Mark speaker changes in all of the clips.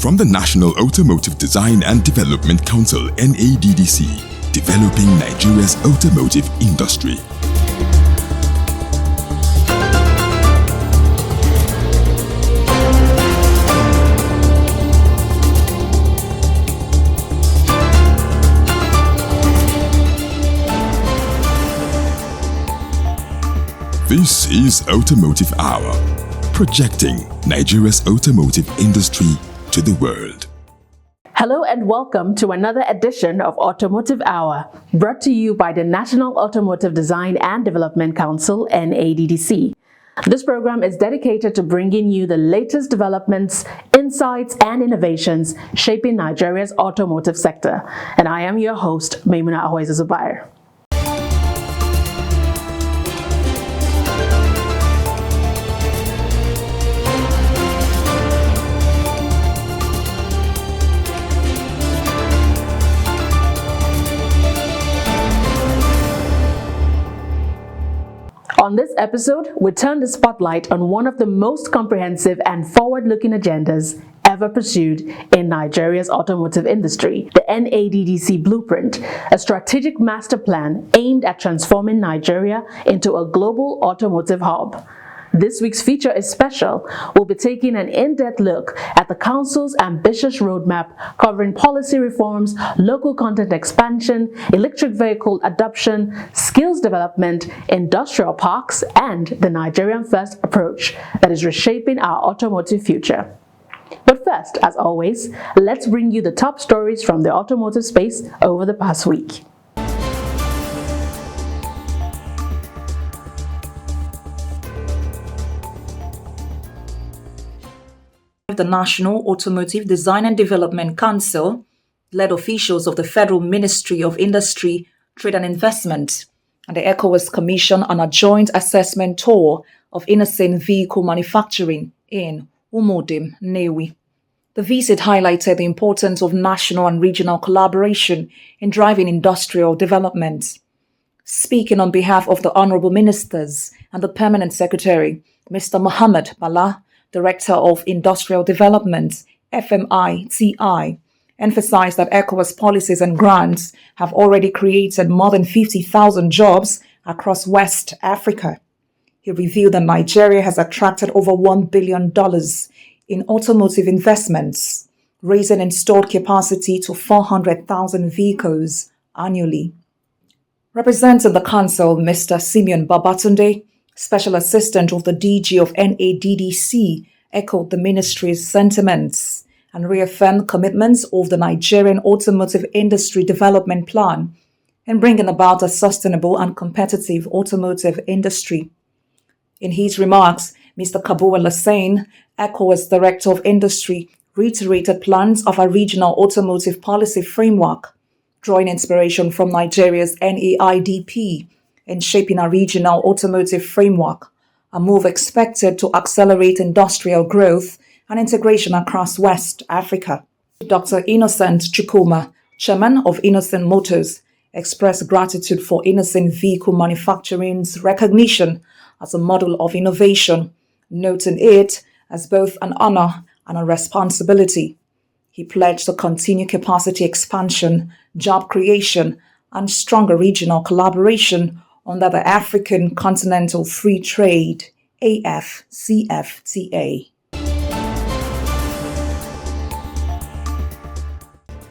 Speaker 1: From the National Automotive Design and Development Council (NADDC), developing Nigeria's automotive industry. This is Automotive Hour, projecting Nigeria's automotive industry to the world.
Speaker 2: Hello and welcome to another edition of Automotive Hour, brought to you by the National Automotive Design and Development Council (NADDC). This program is dedicated to bringing you the latest developments, insights, and innovations shaping Nigeria's automotive sector. And I am your host, Maimuna Ahoiza-Zubair. On this episode, we turn the spotlight on one of the most comprehensive and forward-looking agendas ever pursued in Nigeria's automotive industry, the NADDC Blueprint, a strategic master plan aimed at transforming Nigeria into a global automotive hub. This week's feature is special. We'll be taking an in-depth look at the Council's ambitious roadmap covering policy reforms, local content expansion, electric vehicle adoption, skills development, industrial parks, and the Nigerian-first approach that is reshaping our automotive future. But first, as always, let's bring you the top stories from the automotive space over the past week.
Speaker 3: The National Automotive Design and Development Council led officials of the Federal Ministry of Industry, Trade and Investment and the ECOWAS Commission on a joint assessment tour of innocent vehicle manufacturing in Umudim, Nnewi. The visit highlighted the importance of national and regional collaboration in driving industrial development. Speaking on behalf of the Honorable Ministers and the Permanent Secretary, Mr. Muhammad Bala, Director of Industrial Development, FMITI, emphasized that ECOWAS policies and grants have already created more than 50,000 jobs across West Africa. He revealed that Nigeria has attracted over $1 billion in automotive investments, raising installed capacity to 400,000 vehicles annually. Representing the Council, Mr. Simeon Babatunde, Special Assistant of the DG of NADDC, echoed the ministry's sentiments and reaffirmed commitments of the Nigerian Automotive Industry Development Plan in bringing about a sustainable and competitive automotive industry. In his remarks, Mr. Kabua Lassane, ECOWAS Director of Industry, reiterated plans of a regional automotive policy framework, drawing inspiration from Nigeria's NAIDP, in shaping a regional automotive framework, a move expected to accelerate industrial growth and integration across West Africa. Dr. Innocent Chukwuma, Chairman of Innocent Motors, expressed gratitude for Innocent Vehicle Manufacturing's recognition as a model of innovation, noting it as both an honor and a responsibility. He pledged to continue capacity expansion, job creation, and stronger regional collaboration under the African Continental Free Trade (AfCFTA).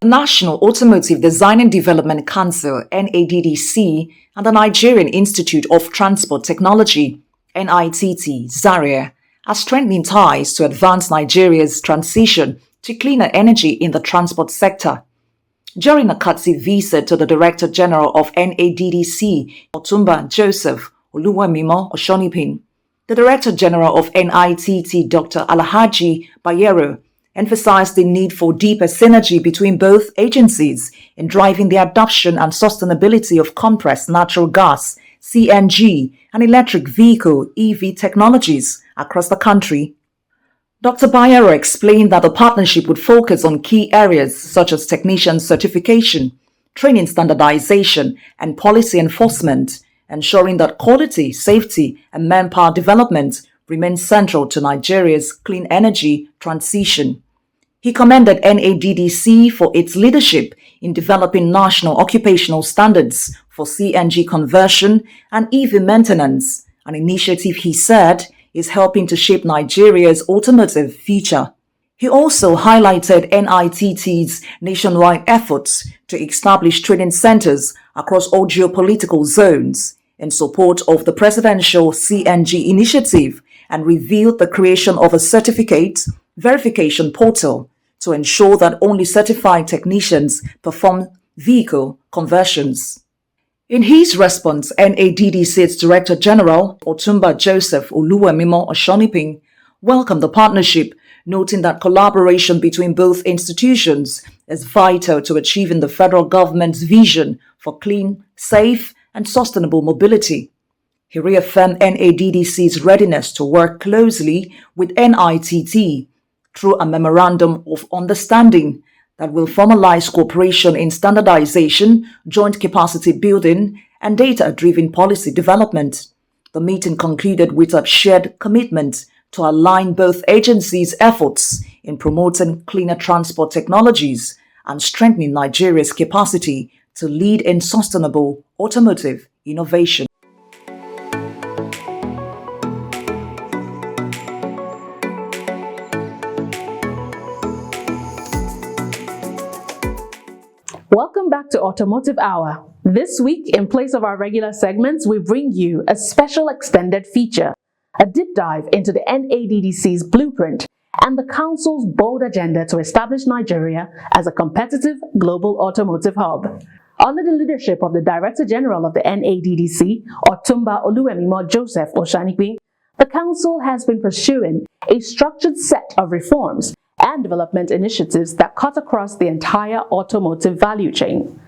Speaker 3: The National Automotive Design and Development Council (NADDC) and the Nigerian Institute of Transport Technology (NITT) Zaria are strengthening ties to advance Nigeria's transition to cleaner energy in the transport sector. During a courtesy visit to the Director General of NADDC, Otumba Joseph Oluwamimo Oshonipin, the Director General of NITT, Dr. Alhaji Bayero, emphasized the need for deeper synergy between both agencies in driving the adoption and sustainability of compressed natural gas, CNG, and electric vehicle EV technologies across the country. Dr. Bayero explained that the partnership would focus on key areas such as technician certification, training standardization, and policy enforcement, ensuring that quality, safety, and manpower development remain central to Nigeria's clean energy transition. He commended NADDC for its leadership in developing national occupational standards for CNG conversion and EV maintenance, an initiative he said is helping to shape Nigeria's automotive future. He also highlighted NITT's nationwide efforts to establish training centers across all geopolitical zones in support of the presidential CNG initiative and revealed the creation of a certificate verification portal to ensure that only certified technicians perform vehicle conversions. In his response, NADDC's Director General Otumba Joseph Oluwemimo Oshonipin welcomed the partnership, noting that collaboration between both institutions is vital to achieving the federal government's vision for clean, safe, and sustainable mobility. He reaffirmed NADDC's readiness to work closely with NITT through a memorandum of understanding that will formalize cooperation in standardization, joint capacity building, and data-driven policy development. The meeting concluded with a shared commitment to align both agencies' efforts in promoting cleaner transport technologies and strengthening Nigeria's capacity to lead in sustainable automotive innovation.
Speaker 2: Welcome back to Automotive Hour. This week, in place of our regular segments, we bring you a special extended feature, a deep dive into the NADDC's blueprint and the Council's bold agenda to establish Nigeria as a competitive global automotive hub. Under the leadership of the Director General of the NADDC, Otumba Oluwemimo Joseph Oshanipe, the Council has been pursuing a structured set of reforms and development initiatives that cut across the entire automotive value chain.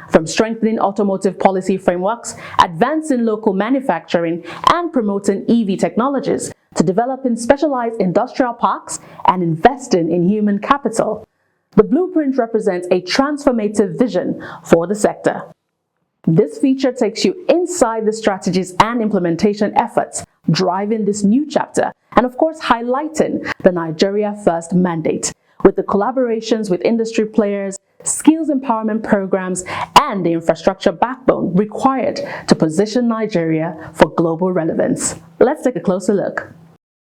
Speaker 2: From strengthening automotive policy frameworks, advancing local manufacturing, and promoting EV technologies, to developing specialized industrial parks and investing in human capital, the blueprint represents a transformative vision for the sector. This feature takes you inside the strategies and implementation efforts driving this new chapter, and of course highlighting the Nigeria First mandate, with the collaborations with industry players, skills empowerment programs, and the infrastructure backbone required to position Nigeria for global relevance. Let's take a closer look.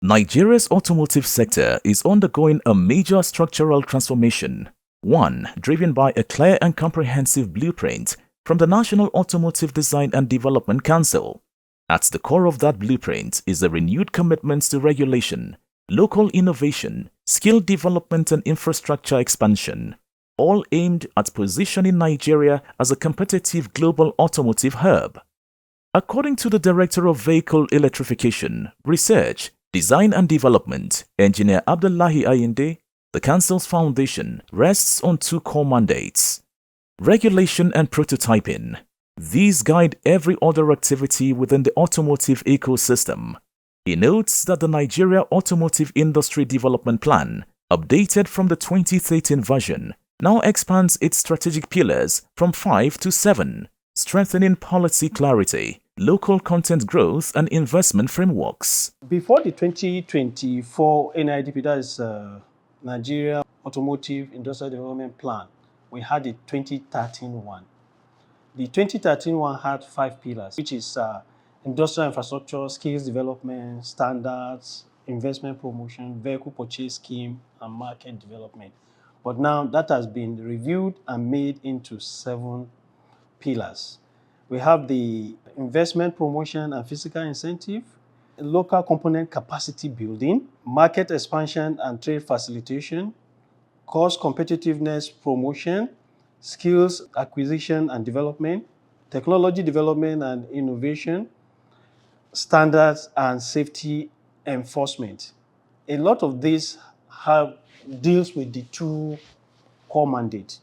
Speaker 4: Nigeria's automotive sector is undergoing a major structural transformation, one driven by a clear and comprehensive blueprint from the National Automotive Design and Development Council. At the core of that blueprint is a renewed commitment to regulation, local innovation, skill development and infrastructure expansion, all aimed at positioning Nigeria as a competitive global automotive hub. According to the Director of Vehicle Electrification, Research, Design and Development, Engineer Abdullahi Ayinde, the Council's foundation rests on two core mandates: regulation and prototyping. These guide every other activity within the automotive ecosystem. He notes that the Nigeria Automotive Industry Development Plan, updated from the 2013 version, now expands its strategic pillars from 5 to 7, strengthening policy clarity, local content growth, and investment frameworks.
Speaker 5: Before the 2024 NIDP, that is Nigeria Automotive Industrial Development Plan, we had the 2013 one. The 2013 one had 5 pillars, which is industrial infrastructure, skills development, standards, investment promotion, vehicle purchase scheme, and market development. But now that has been reviewed and made into 7 pillars. We have the investment promotion and physical incentive, local component capacity building, market expansion and trade facilitation, cost competitiveness promotion, skills acquisition and development, technology development and innovation, standards and safety enforcement. A lot of these deals with the 2 core mandates.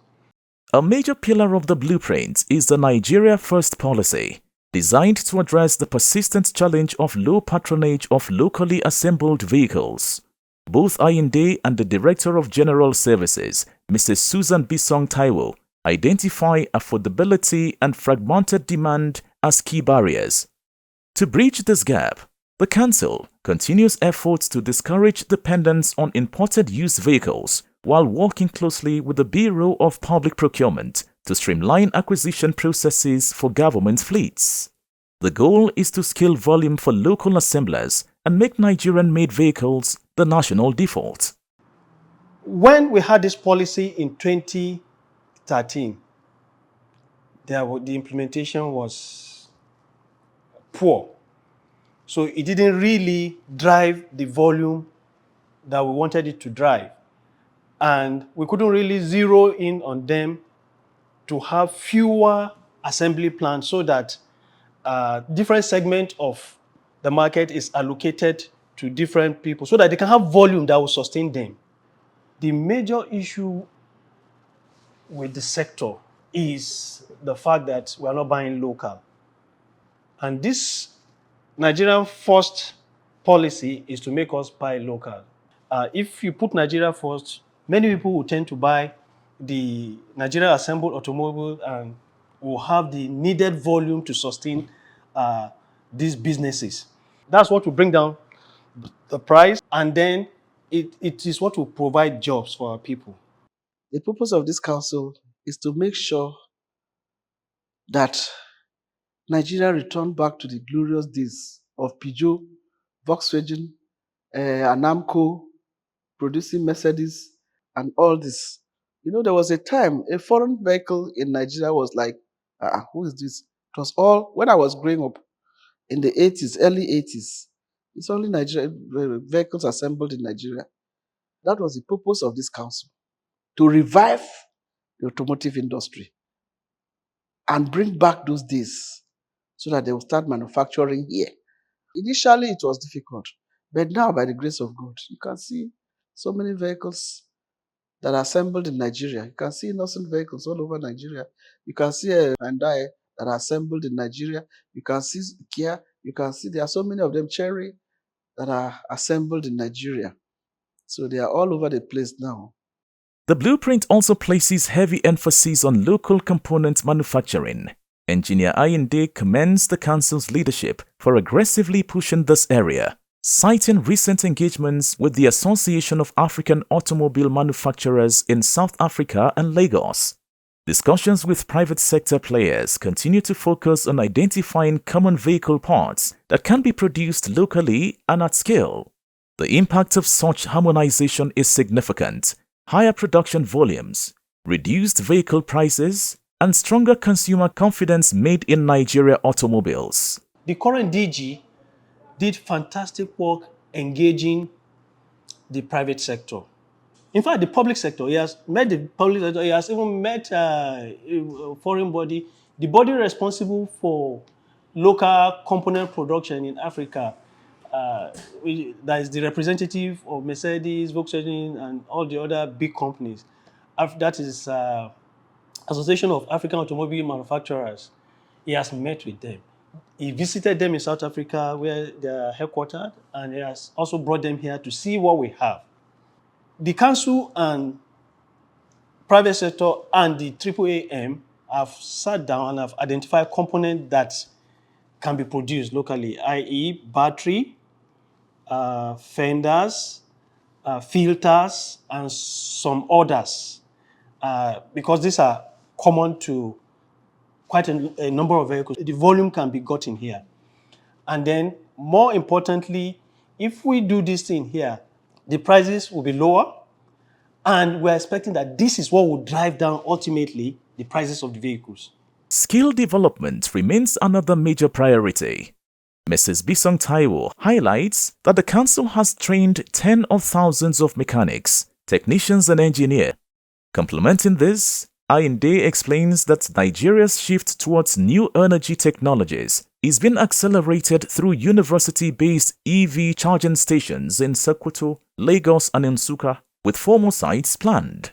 Speaker 4: A major pillar of the blueprint is the Nigeria First policy, designed to address the persistent challenge of low patronage of locally assembled vehicles. Both Ayinde and the Director of General Services, Mrs. Susan Bisong Taiwo, identify affordability and fragmented demand as key barriers. To bridge this gap, the Council continues efforts to discourage dependence on imported used vehicles while working closely with the Bureau of Public Procurement to streamline acquisition processes for government fleets. The goal is to scale volume for local assemblers and make Nigerian-made vehicles the national default.
Speaker 5: When we had this policy in 2013, the implementation was poor. So it didn't really drive the volume that we wanted it to drive. And we couldn't really zero in on them to have fewer assembly plants so that different segment of the market is allocated to different people so that they can have volume that will sustain them. The major issue with the sector is the fact that we are not buying local. And this Nigerian first policy is to make us buy local. If you put Nigeria first, many people will tend to buy the Nigeria assembled automobile and will have the needed volume to sustain these businesses. That's what will bring down the price, and then it is what will provide jobs for our people.
Speaker 6: The purpose of this council is to make sure that Nigeria return back to the glorious days of Peugeot, Volkswagen, Anamco, producing Mercedes, and all this. You know, there was a time a foreign vehicle in Nigeria was like, who is this? It was all, when I was growing up in the 80s, early 80s, it's only Nigeria, vehicles assembled in Nigeria. That was the purpose of this council, to revive the automotive industry and bring back those days so that they will start manufacturing here. Initially, it was difficult, but now, by the grace of God, you can see so many vehicles that are assembled in Nigeria. You can see innocent vehicles all over Nigeria. You can see a Hyundai that are assembled in Nigeria. You can see Kia. You can see there are so many of them, Cherry, that are assembled in Nigeria. So they are all over the place now.
Speaker 4: The blueprint also places heavy emphasis on local component manufacturing. Engineer Ayinde commends the Council's leadership for aggressively pushing this area, citing recent engagements with the Association of African Automobile Manufacturers in South Africa and Lagos. Discussions with private sector players continue to focus on identifying common vehicle parts that can be produced locally and at scale. The impact of such harmonization is significant. Higher production volumes, reduced vehicle prices, and stronger consumer confidence made in Nigeria automobiles.
Speaker 5: The current DG did fantastic work engaging the private sector. In fact, the public sector, he has met the public sector, he has even met a foreign body, the body responsible for local component production in Africa. That is the representative of Mercedes, Volkswagen, and all the other big companies. That is Association of African Automobile Manufacturers. He has met with them. He visited them in South Africa where they are headquartered, and he has also brought them here to see what we have. The council and private sector and the AAAM have sat down and have identified components that can be produced locally, i.e. battery, fenders, filters, and some others, because these are common to quite a number of vehicles. The volume can be gotten here. And then, more importantly, if we do this thing here, the prices will be lower, and we're expecting that this is what will drive down, ultimately, the prices of the vehicles.
Speaker 4: Skill development remains another major priority. Mrs. Bisong Taiwo highlights that the council has trained tens of thousands of mechanics, technicians and engineers. Complementing this, Ayinde explains that Nigeria's shift towards new energy technologies is being accelerated through university-based EV charging stations in Sokoto, Lagos and Nsukka, with 4 more sites planned.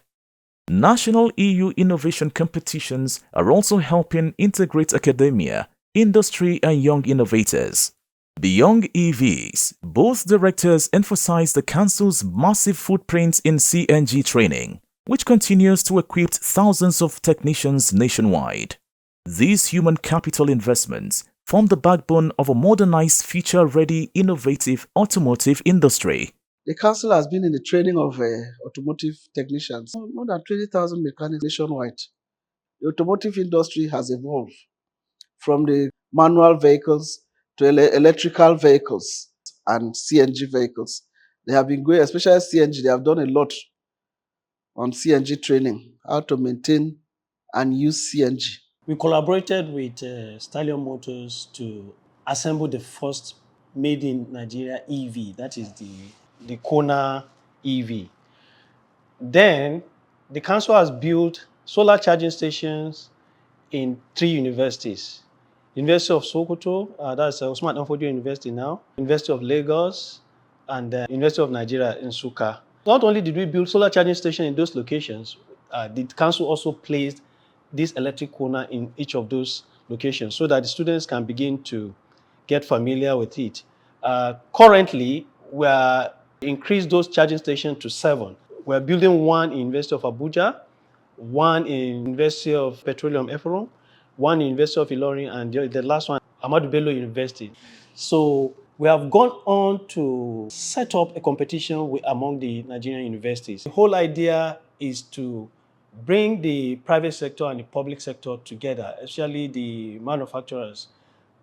Speaker 4: National EU innovation competitions are also helping integrate academia, industry and young innovators. Beyond EVs, both directors emphasize the council's massive footprint in CNG training, which continues to equip thousands of technicians nationwide. These human capital investments form the backbone of a modernized, future-ready, innovative automotive industry.
Speaker 6: The council has been in the training of automotive technicians, more than 20,000 mechanics nationwide. The automotive industry has evolved from the manual vehicles to electrical vehicles and CNG vehicles. They have been going, especially CNG, they have done a lot on CNG training, how to maintain and use CNG.
Speaker 5: We collaborated with Stallion Motors to assemble the first made in Nigeria EV, that is the Kona EV. Then the council has built solar charging stations in 3 universities. University of Sokoto, that's Usman Danfodio University now, University of Lagos, and University of Nigeria in Suka. Not only did we build solar charging stations in those locations, the council also placed this electric corner in each of those locations so that the students can begin to get familiar with it. Currently, we are increased those charging stations to 7. We're building one in University of Abuja, one in University of Petroleum Eferon, one in University of Ilorin, and the last one, Ahmadu Bello University. So we have gone on to set up a competition among the Nigerian universities. The whole idea is to bring the private sector and the public sector together, especially the manufacturers.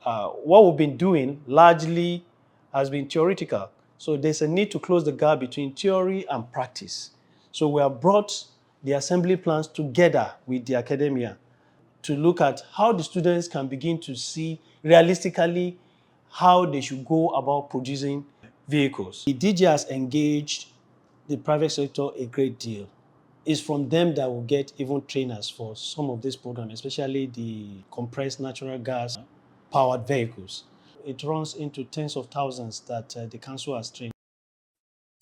Speaker 5: What we've been doing largely has been theoretical. So there's a need to close the gap between theory and practice. So we have brought the assembly plans together with the academia to look at how the students can begin to see realistically how they should go about producing vehicles. The DG has engaged the private sector a great deal. It's from them that we'll get even trainers for some of these programs, especially the compressed natural gas powered vehicles. It runs into tens of thousands that the council has trained.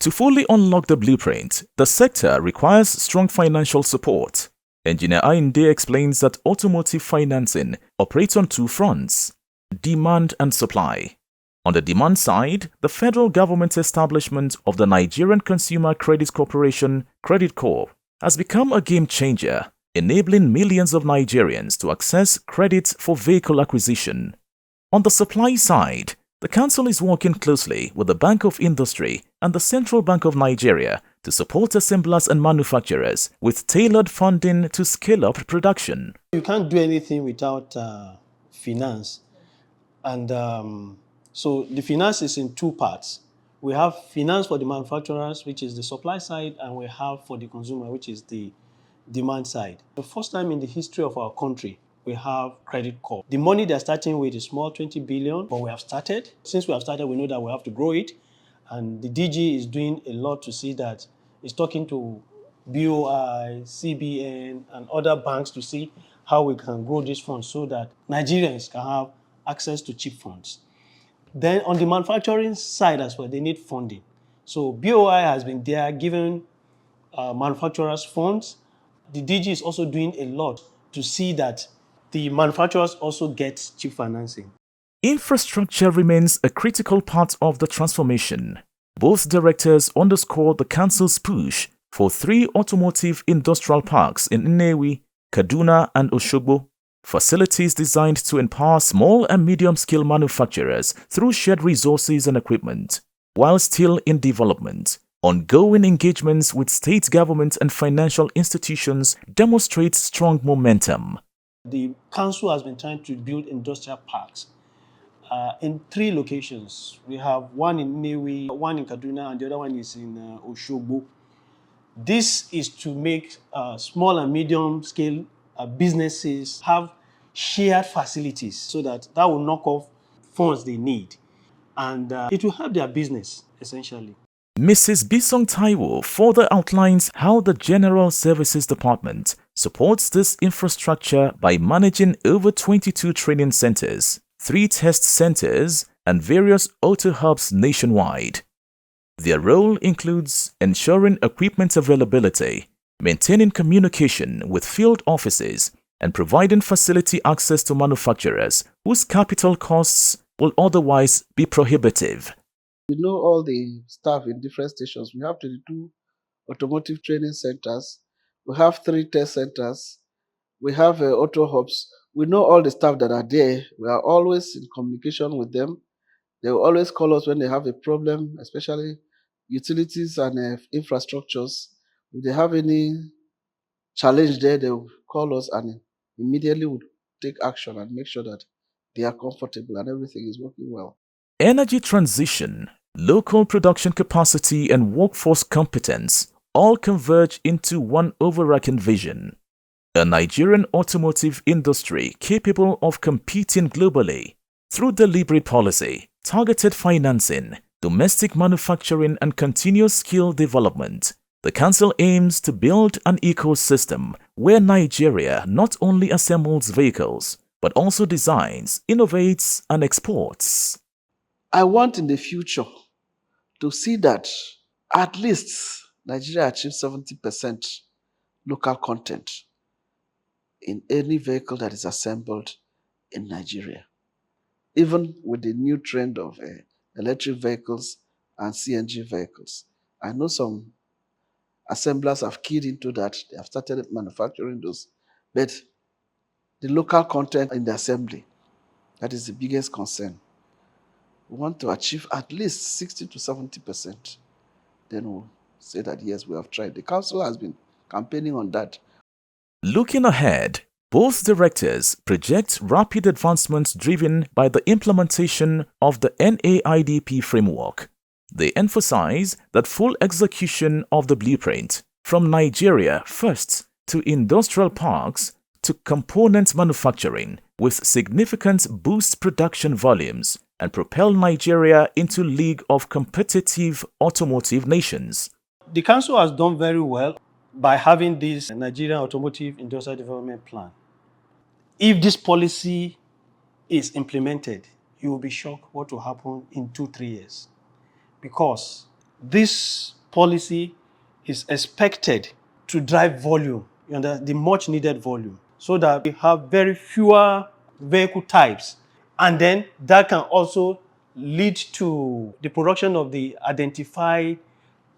Speaker 4: To fully unlock the blueprint, the sector requires strong financial support. Engineer Ayinde explains that automotive financing operates on 2 fronts: demand and supply. On the demand side, the federal government establishment of the Nigerian Consumer Credit Corporation, Credit Corp, has become a game changer, enabling millions of Nigerians to access credit for vehicle acquisition. On the supply side, the council is working closely with the Bank of Industry and the Central Bank of Nigeria to support assemblers and manufacturers with tailored funding to scale up production.
Speaker 5: You can't do anything without finance. And so the finance is in 2 parts. We have finance for the manufacturers, which is the supply side, and we have for the consumer, which is the demand side. The first time in the history of our country, we have Credit Corp. The money they're starting with is small, 20 billion, but we have started. Since we have started, we know that we have to grow it. And the DG is doing a lot to see that it's talking to BOI, CBN, and other banks to see how we can grow these funds so that Nigerians can have access to cheap funds. Then on the manufacturing side as well, they need funding. So BOI has been there giving manufacturers funds. The DG is also doing a lot to see that the manufacturers also get cheap financing.
Speaker 4: Infrastructure remains a critical part of the transformation. Both directors underscore the council's push for 3 automotive industrial parks in Nnewi, Kaduna, and Oshogbo, facilities designed to empower small and medium-scale manufacturers through shared resources and equipment. While still in development, ongoing engagements with state governments and financial institutions demonstrate strong momentum.
Speaker 5: The council has been trying to build industrial parks in 3 locations. We have one in Nnewi, one in Kaduna, and the other one is in Oshogbo. This is to make small and medium scale businesses have shared facilities so that will knock off funds they need. And it will help their business, essentially.
Speaker 4: Mrs. Bisong Taiwo further outlines how the General Services Department supports this infrastructure by managing over 22 training centers, 3 test centers, and various auto hubs nationwide. Their role includes ensuring equipment availability, maintaining communication with field offices, and providing facility access to manufacturers whose capital costs will otherwise be prohibitive.
Speaker 6: We know all the staff in different stations. We have 22 automotive training centers. We have 3 test centers. We have auto hubs. We know all the staff that are there. We are always in communication with them. They will always call us when they have a problem, especially utilities and infrastructures. If they have any challenge there, they will call us and immediately would take action and make sure that they are comfortable and everything is working well.
Speaker 4: Energy transition, local production capacity, and workforce competence all converge into one overarching vision. A Nigerian automotive industry capable of competing globally through deliberate policy, targeted financing, domestic manufacturing, and continuous skill development. The Council aims to build an ecosystem where Nigeria not only assembles vehicles, but also designs, innovates, and exports.
Speaker 6: I want in the future to see that at least Nigeria achieves 70% local content in any vehicle that is assembled in Nigeria. Even with the new trend of electric vehicles and CNG vehicles. I know some assemblers have keyed into that. They have started manufacturing those. But the local content in the assembly, that is the biggest concern. We want to achieve at least 60 to 70%. Then we'll say that, yes, we have tried. The council has been campaigning on that.
Speaker 4: Looking ahead, both directors project rapid advancements driven by the implementation of the NAIDP framework. They emphasize that full execution of the blueprint, from Nigeria first to industrial parks to component manufacturing, with significant boost production volumes and propel Nigeria into league of competitive automotive nations.
Speaker 5: The council has done very well by having this Nigerian Automotive Industrial Development Plan. If this policy is implemented, you will be shocked what will happen in 2-3 years. Because this policy is expected to drive volume, the much needed volume, so that we have very fewer vehicle types. And then that can also lead to the production of the identified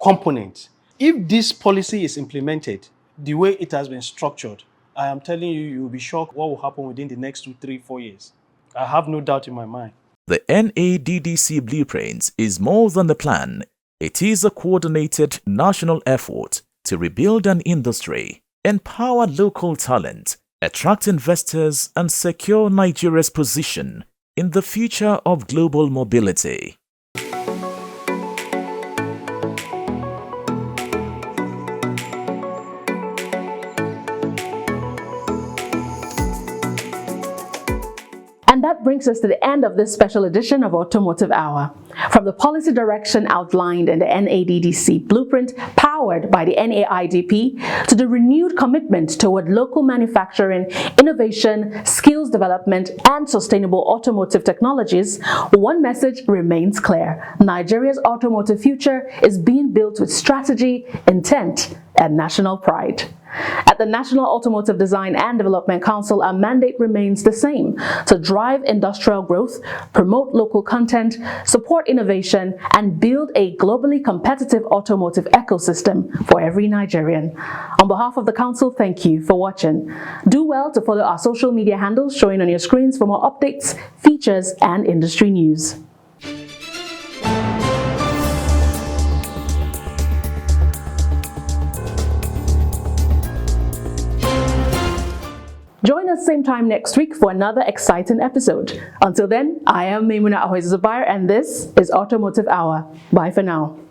Speaker 5: components. If this policy is implemented the way it has been structured, I am telling you, you will be shocked what will happen within the next 2, 3, 4 years. I have no doubt in my mind.
Speaker 4: The NADDC Blueprint is more than a plan. It is a coordinated national effort to rebuild an industry, empower local talent, attract investors, and secure Nigeria's position in the future of global mobility.
Speaker 2: And that brings us to the end of this special edition of Automotive Hour. From the policy direction outlined in the NADDC blueprint, powered by the NAIDP, to the renewed commitment toward local manufacturing, innovation, skills development, and sustainable automotive technologies, one message remains clear. Nigeria's automotive future is being built with strategy, intent, and national pride. At the National Automotive Design and Development Council, our mandate remains the same: to drive industrial growth, promote local content, support innovation, and build a globally competitive automotive ecosystem for every Nigerian. On behalf of the Council, thank you for watching. Do well to follow our social media handles showing on your screens for more updates, features, and industry news. Join us same time next week for another exciting episode. Until then, I am Maimuna Ahoy-Zubair, and this is Automotive Hour. Bye for now.